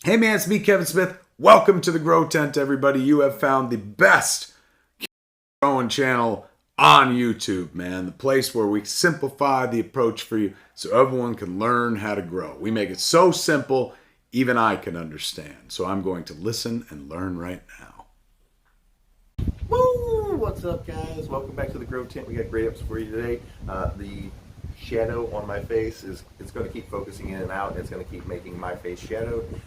Hey man, it's me, Kevin Smith. Welcome to the Grow Tent, everybody. You have found the best growing channel on YouTube, man. The place where we simplify the approach for you so everyone can learn how to grow. We make it so simple, even I can understand. So I'm going to listen and learn right now. Woo! What's up, guys? Welcome back to the Grow Tent. We got great episode for you today. The shadow on my face is going to keep focusing in and out, and it's going to keep making my face shadowed.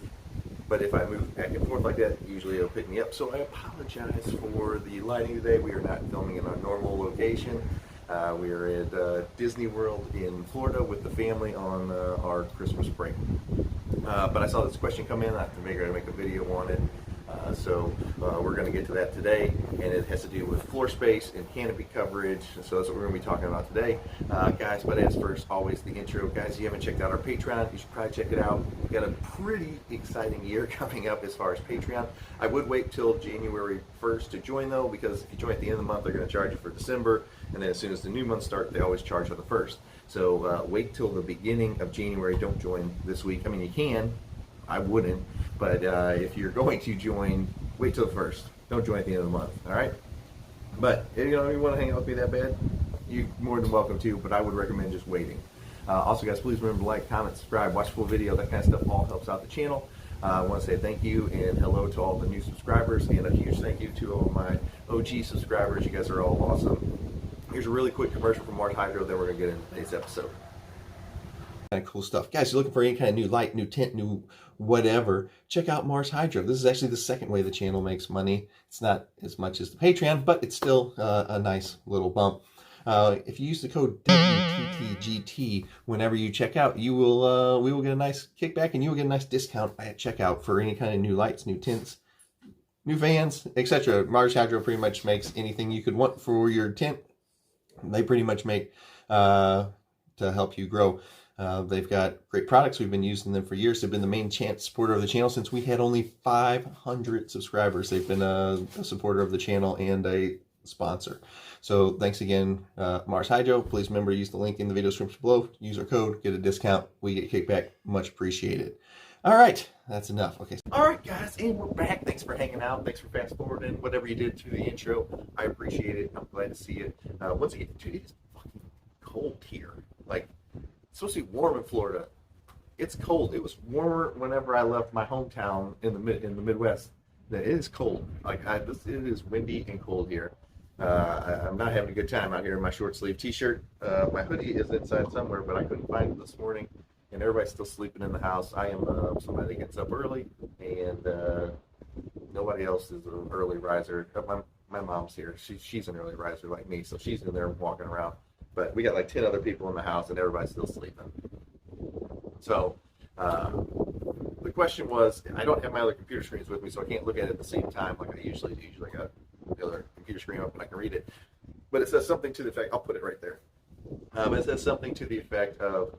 But if I move back and forth like that, usually it'll pick me up. So I apologize for the lighting today. We are not filming in our normal location. We are at Disney World in Florida with the family on our Christmas break. But I saw this question come in. I figured I'd make a video on it. So we're going to get to that today, and it has to do with floor space and canopy coverage. So that's what we're going to be talking about today, guys. But as first, always the intro, guys. If you haven't checked out our Patreon, you should probably check it out. We've got a pretty exciting year coming up as far as Patreon. I would wait till January 1st to join, though, because if you join at the end of the month, they're going to charge you for December, and then as soon as the new month starts, they always charge for the 1st. So wait till the beginning of January. Don't join this week. I mean, you can. I wouldn't, but if you're going to join, wait till the 1st. Don't join at the end of the month, all right? But if you want to hang out with me that bad, you're more than welcome to, but I would recommend just waiting. Also, guys, please remember to like, comment, subscribe, watch full video. That kind of stuff all helps out the channel. I want to say thank you and hello to all the new subscribers, and a huge thank you to all my OG subscribers. You guys are all awesome. Here's a really quick commercial from Mars Hydro, then we're going to get into today's episode. Kind of cool stuff. Guys, you're looking for any kind of new light, new tent, new whatever, check out Mars Hydro. This is actually the second way the channel makes money. It's not as much as the Patreon, but it's still a nice little bump. If you use the code WTTGT whenever you check out, we will get a nice kickback, and you will get a nice discount at checkout for any kind of new lights, new tents, new fans, etc. Mars Hydro pretty much makes anything you could want for your tent. They pretty much make to help you grow. They've got great products. We've been using them for years. They've been the main supporter of the channel since we had only 500 subscribers. They've been a supporter of the channel and a sponsor. So thanks again, Mars Hydro. Please remember to use the link in the video description below. Use our code, get a discount. We get kickback. Much appreciated. All right, that's enough. Okay. All right, guys, and we're back. Thanks for hanging out. Thanks for fast forwarding whatever you did to the intro. I appreciate it. I'm glad to see it. Once again, dude, it is fucking cold here. Like, it's supposed to be warm in Florida. It's cold. It was warmer whenever I left my hometown in the Midwest. It is cold. It is windy and cold here. I'm not having a good time out here in my short sleeve t-shirt. My hoodie is inside somewhere, but I couldn't find it this morning, and everybody's still sleeping in the house. I am somebody that gets up early, and nobody else is an early riser. My mom's here. She's an early riser like me, so she's in there walking around. But we got like 10 other people in the house, and everybody's still sleeping. So the question was, I don't have my other computer screens with me, so I can't look at it at the same time like I usually do. Usually I got the other computer screen up and I can read it. But it says something to the effect, I'll put it right there. It says something to the effect of,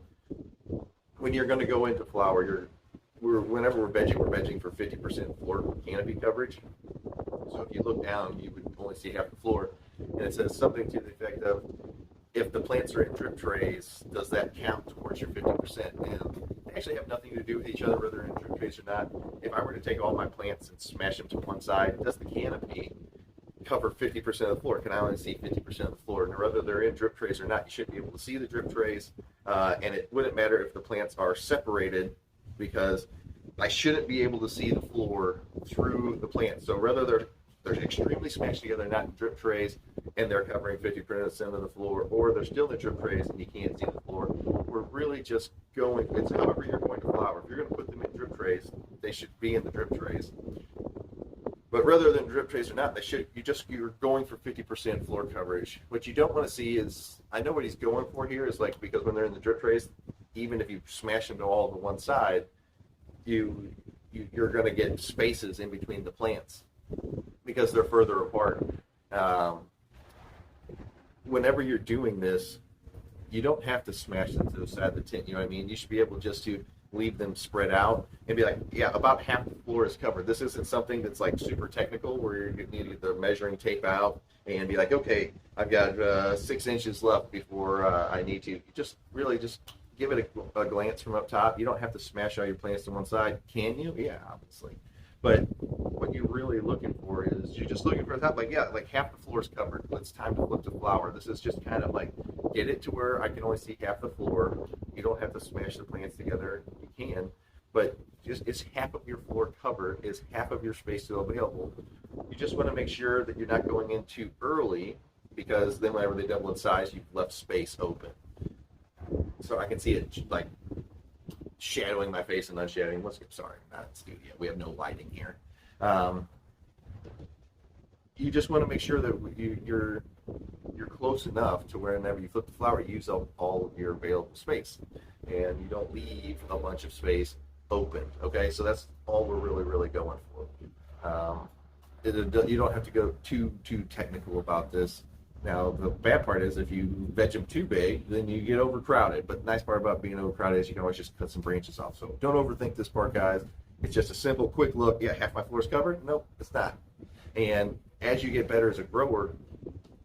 when you're going to go into flower, whenever we're vegging for 50% floor canopy coverage. So if you look down, you would only see half the floor. And it says something to the effect of, if the plants are in drip trays, does that count towards your 50%? And they actually have nothing to do with each other, whether they're in drip trays or not. If I were to take all my plants and smash them to one side, does the canopy cover 50% of the floor? Can I only see 50% of the floor? And whether they're in drip trays or not, you should be able to see the drip trays. And it wouldn't matter if the plants are separated, because I shouldn't be able to see the floor through the plants. So whether they're extremely smashed together, not in drip trays, and they're covering 50% of the floor, or they're still in drip trays and you can't see the floor. We're really just going, it's however you're going to flower. If you're going to put them in drip trays, they should be in the drip trays. But rather than drip trays or not, you're going for 50% floor coverage. What you don't want to see is, I know what he's going for here is, like, because when they're in the drip trays, even if you smash them to all to one side, you're going to get spaces in between the plants because they're further apart. Whenever you're doing this, you don't have to smash them to the side of the tent. You know what I mean? You should be able just to leave them spread out and be like, yeah, about half the floor is covered. This isn't something that's like super technical where you need to get the measuring tape out and be like, okay, I've got 6 inches left before I need to. You just really just give it a glance from up top. You don't have to smash all your plants to one side. Can you? Yeah, obviously. But what you're really looking for is you're just looking for the top, like, yeah, like half the floor is covered. It's time to flip the flower. This is just kind of like get it to where I can only see half the floor. You don't have to smash the plants together. You can, but just it's half of your floor covered, is half of your space still available. You just want to make sure that you're not going in too early, because then whenever they double in size, you've left space open. So I can see it like shadowing my face and unshadowing. Sorry, not in studio. We have no lighting here. You just want to make sure that you're close enough to whenever you flip the flower, you use up all of your available space, and you don't leave a bunch of space open. Okay, so that's all we're really going for. You don't have to go too technical about this. Now, the bad part is if you veg them too big, then you get overcrowded. But the nice part about being overcrowded is you can always just cut some branches off. So don't overthink this part, guys. It's just a simple, quick look. Yeah, half my floor is covered. Nope, it's not. And as you get better as a grower,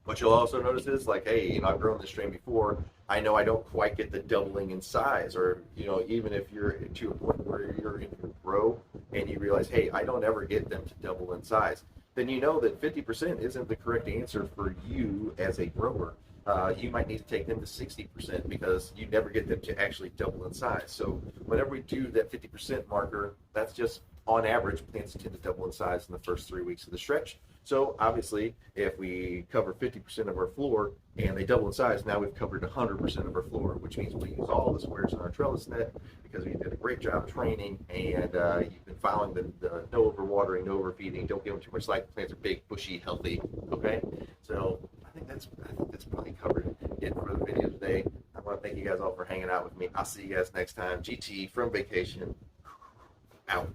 what you'll also notice is like, hey, I've grown this strain before. I know I don't quite get the doubling in size, or even if you're to a point where you're in your grow and you realize, hey, I don't ever get them to double in size, then you know that 50% isn't the correct answer for you as a grower. You might need to take them to 60% because you never get them to actually double in size. So whenever we do that 50% marker, that's just on average, plants tend to double in size in the first 3 weeks of the stretch. So obviously, if we cover 50% of our floor and they double in size, now we've covered 100% of our floor, which means we use all the squares in our trellis net because we did a great job training, and you've been following the no overwatering, no overfeeding, don't give them too much light. The plants are big, bushy, healthy. Okay, so I think that's probably covered it for the video today. I want to thank you guys all for hanging out with me. I'll see you guys next time. GT from vacation out.